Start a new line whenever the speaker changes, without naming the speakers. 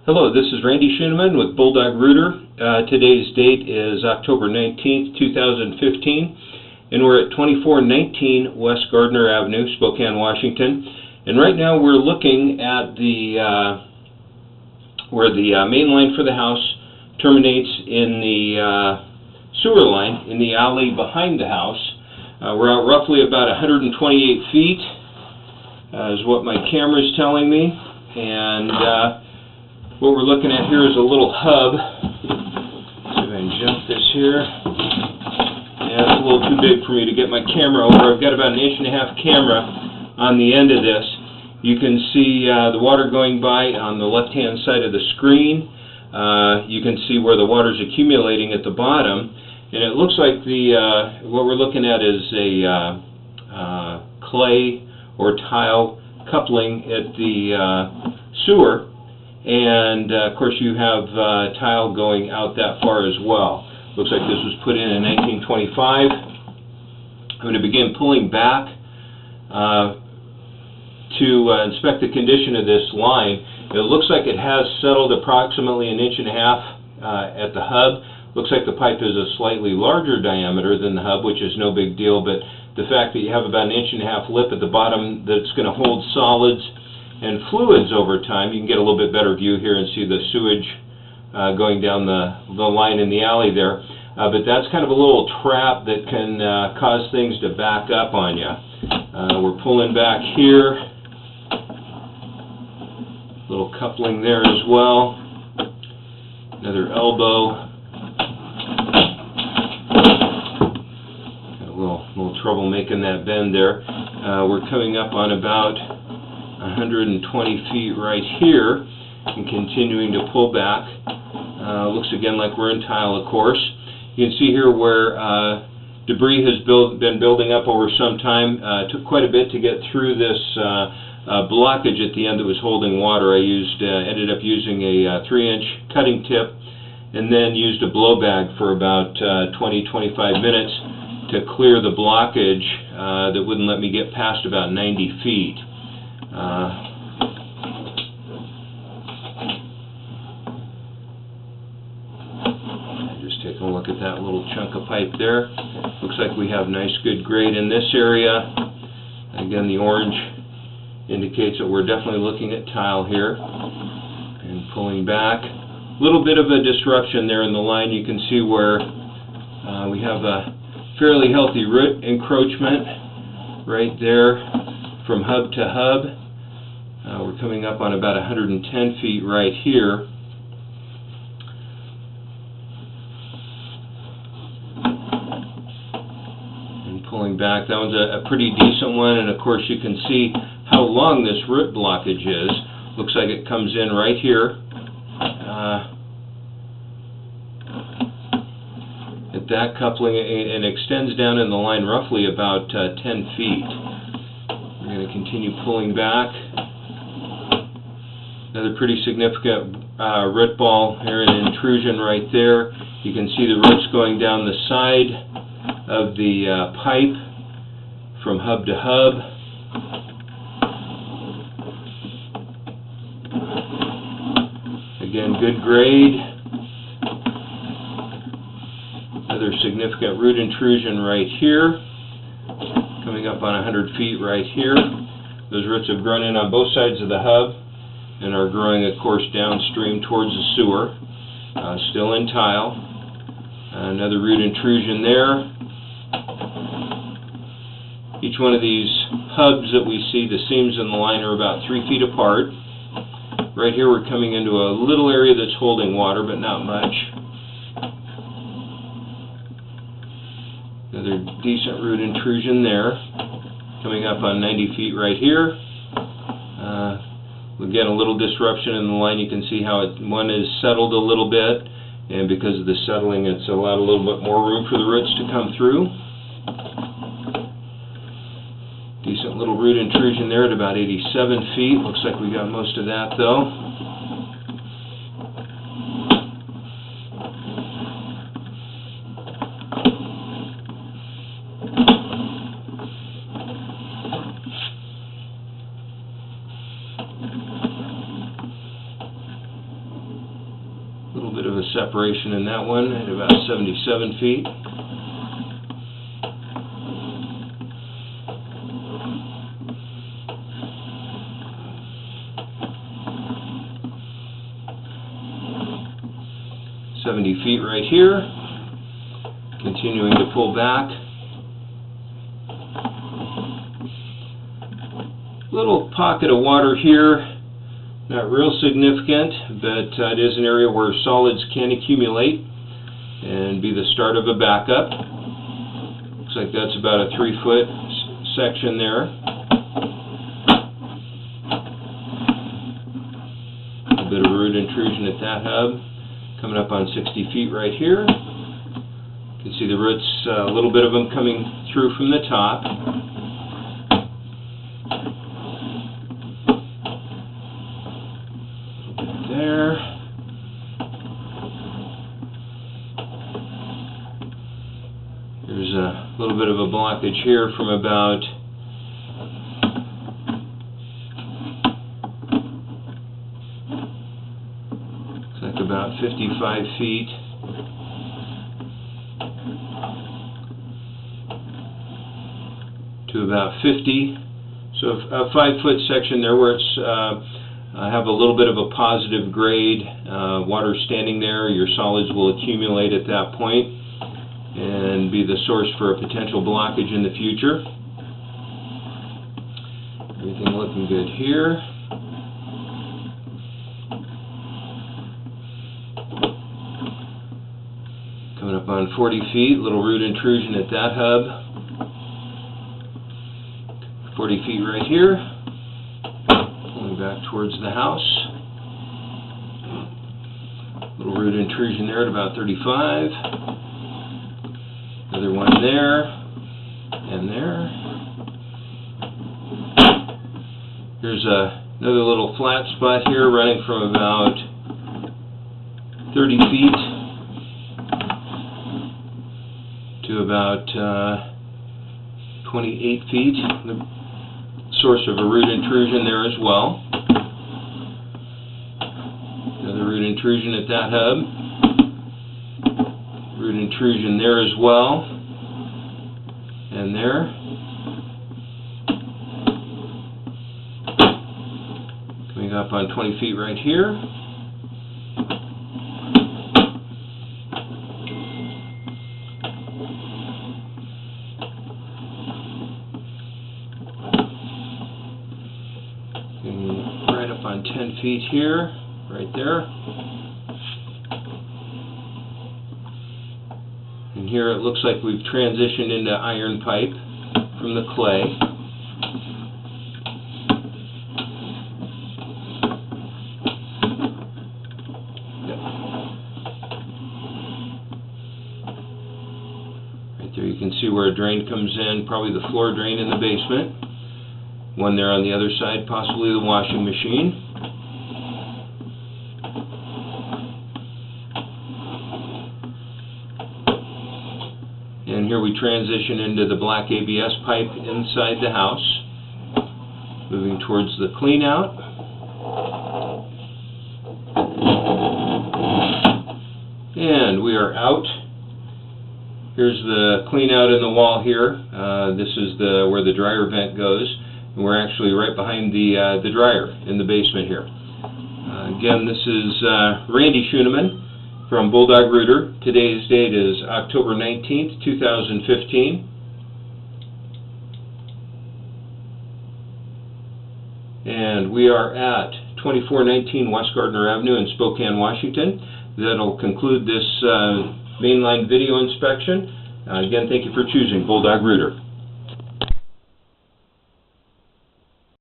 Hello, this is Randy Schooneman with Bulldog Rooter. Today's date is October 19th, 2015, and we're at 2419 West Gardner Avenue, Spokane, Washington. And right now we're looking at where the main line for the house terminates in the sewer line in the alley behind the house. We're out roughly about 128 feet, is what my camera is telling me, and what we're looking at here is a little hub. See if I can jump this here. Yeah, it's a little too big for me to get my camera over. I've got about an 1.5 inch camera on the end of this. You can see the water going by on the left-hand side of the screen. You can see where the water is accumulating at the bottom. And it looks like what we're looking at is a clay or tile coupling at the sewer. And of course you have tile going out that far as well. Looks like this was put in 1925. I'm going to begin pulling back to inspect the condition of this line. It looks like it has settled approximately 1.5 inches at the hub. Looks like the pipe is a slightly larger diameter than the hub, which is no big deal, but the fact that you have about 1.5 inch lip at the bottom that's going to hold solids and fluids over time. You can get a little bit better view here and see the sewage going down the line in the alley there. But that's kind of a little trap that can cause things to back up on you. We're pulling back here. Little coupling there as well. Another elbow. Got a little trouble making that bend there. We're coming up on about 120 feet right here and continuing to pull back. Looks again like we're in tile, of course. You can see here where debris has been building up over some time. It took quite a bit to get through this blockage at the end that was holding water. I ended up using a 3-inch cutting tip and then used a blow bag for about 20-25 minutes to clear the blockage that wouldn't let me get past about 90 feet. Just taking a look at that little chunk of pipe there. Looks like we have nice good grade in this area. Again, the orange indicates that we're definitely looking at tile here. And pulling back. A little bit of a disruption there in the line. You can see where we have a fairly healthy root encroachment right there from hub to hub. We're coming up on about 110 feet right here. And pulling back, that one's a pretty decent one, and of course you can see how long this root blockage is. Looks like it comes in right here. At that coupling, and extends down in the line roughly about 10 feet. We're going to continue pulling back. Another pretty significant root ball here, an intrusion right there. You can see the roots going down the side of the pipe from hub to hub. Again, good grade. Another significant root intrusion right here. Coming up on 100 feet right here. Those roots have grown in on both sides of the hub and are growing, of course, downstream towards the sewer. Still in tile. Another root intrusion there. Each one of these hubs that we see, the seams in the line are about 3 feet apart. Right here we're coming into a little area that's holding water, but not much. Another decent root intrusion there. Coming up on 90 feet right here. Again, a little disruption in the line. You can see how one is settled a little bit, and because of the settling, it's allowed a little bit more room for the roots to come through. Decent little root intrusion there at about 87 feet. Looks like we got most of that, though. separation in that one at about 77 feet. .70 feet right here. Continuing to pull back. Little pocket of water here, not real significant, but it is an area where solids can accumulate and be the start of a backup. Looks like that's about a 3-foot section there. A bit of root intrusion at that hub. Coming up on 60 feet right here. You can see the roots, a little bit of them coming through from the top. There. There's a little bit of a blockage here from about about 55 feet. To about 50. So a 5-foot section there where it's have a little bit of a positive grade, water standing there, your solids will accumulate at that point and be the source for a potential blockage in the future. Everything looking good here. Coming up on 40 feet, little root intrusion at that hub. 40 feet right here. Pulling back towards the house. Little root intrusion there at about 35. Another one there. And there. Here's another little flat spot here running from about 30 feet. To about 28 feet. The source of a root intrusion there as well. Another root intrusion at that hub. Root intrusion there as well. And there. Coming up on 20 feet right here. Right up on 10 feet here, right there. And here it looks like we've transitioned into iron pipe from the clay. Yep. Right there you can see where a drain comes in, probably the floor drain in the basement. One there on the other side, possibly the washing machine. And here we transition into the black ABS pipe inside the house. Moving towards the clean out. And we are out. Here's the clean out in the wall here. This is where the dryer vent goes. And we're actually right behind the dryer in the basement here. Again, this is Randy Schoeneman from Bulldog Rooter. Today's date is October 19th, 2015. And we are at 2419 West Gardner Avenue in Spokane, Washington. That'll conclude this mainline video inspection. Again, thank you for choosing Bulldog Rooter.